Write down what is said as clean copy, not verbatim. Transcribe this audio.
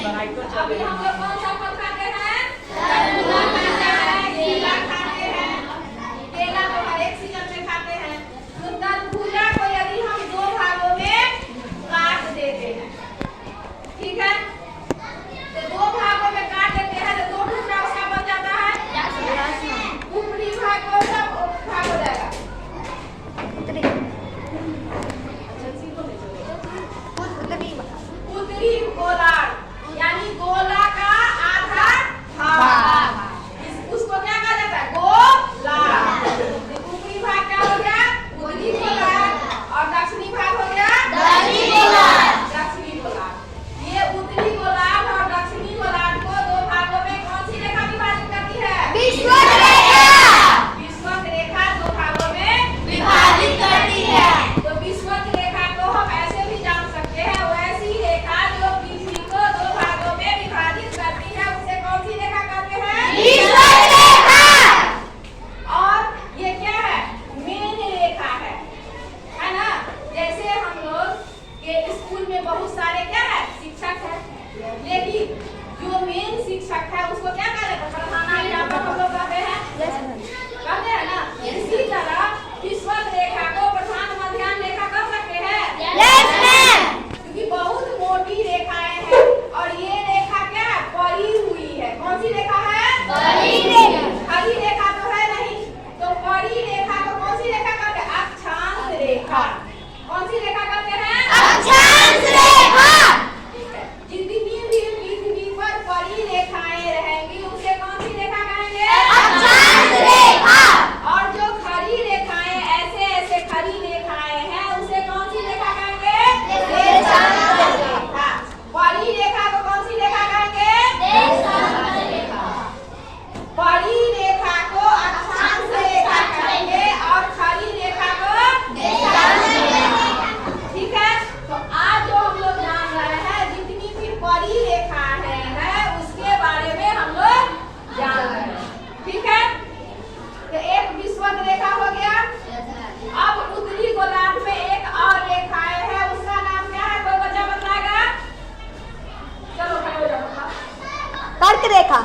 अभी हम लोग कौन सा फल खाते हैं? तरबूजा खाते हैं, केला खाते हैं। केला तो हर एक सीजन में खाते हैं। तो तरबूजा को यदि हम दो भागों में काट देते हैं, ठीक है, तो दो भागों में काट देते हैं तो दो टुकड़ा उसका बन जाता है। ऊपरी भाग कौन सा भाग हो जाएगा? उत्तरी गोलार्ध, यानी गोला का आधा भाग, उसको क्या कहा जाता है? गोलार्ध। ऊपरी भाग क्या हो गया? उत्तरी गोलार्ध, और दक्षिणी भाग हो गया दक्षिणी गोलार्ध। दक्षिणी गोलार्ध। ये उत्तरी गोलार्ध और दक्षिणी गोलार्ध को दो भागों में कौन सी रेखा विभाजित करती है? विषुवत रेखा। विषुवत रेखा दो भागों में विभाजित करती है। तो विषुवत रेखा को हम ऐसे भी जान सकते हैं, वैसी रेखा जो पृथ्वी को दो भागों में विभाजित करती है उसे कौन सी रेखा कहते हैं? विषुवत रेखा। और ये क्या है? मेन रेखा है ना? जैसे हम लोग के स्कूल में बहुत सारे क्या है? शिक्षक है, लेकिन जो मेन शिक्षक है उसको क्या कहते हैं? प्रधानाध्यापक हम लोग कहते हैं, कहते हैं ना? इसी तरह विषुवत रेखा को प्रधान मध्याह्न रेखा कह सकते हैं। क्योंकि बहुत मोटी रेखाएं हैं और ये रेखा क्या है? पड़ी हुई है। कौन सी रेखा है? पड़ी रेखा। खड़ी रेखा तो है नहीं, तो पड़ी रेखा को कौन सी रेखा कहते हैं? अक्षांश रेखा। कौन सी रेखा कहते हैं? अक्षांश रेखा। जितनी भी पृथ्वी पर पड़ी रेखाएं रहेंगी उसे कौन सी रेखा कहेंगे? अक्षांश रेखा। और जो खड़ी रेखाएं ऐसे ऐसे खड़ी रेखाएं हैं उसे कौन सी रेखा कहेंगे? देशांतर रेखा। पड़ी रेखा को कौन सी रेखा कहेंगे? देशांतर रेखा। पड़ी रेखा को अक्षांश रेखा कहेंगे और खड़ी रेखा को देशांतर रेखा। ठीक है, तो आज जो हम लोग जान रहे हैं जितनी भी पड़ी रेखा है उसके बारे में हम लोग जान रहे हैं। ठीक है, तो एक विषुवत रेखा हो गया। अब उत्तरी गोलार्ध में एक और रेखा है, उसका नाम क्या है? कोई बच्चा बताएगा? चलो खड़े हो जाओ। कर्क रेखा।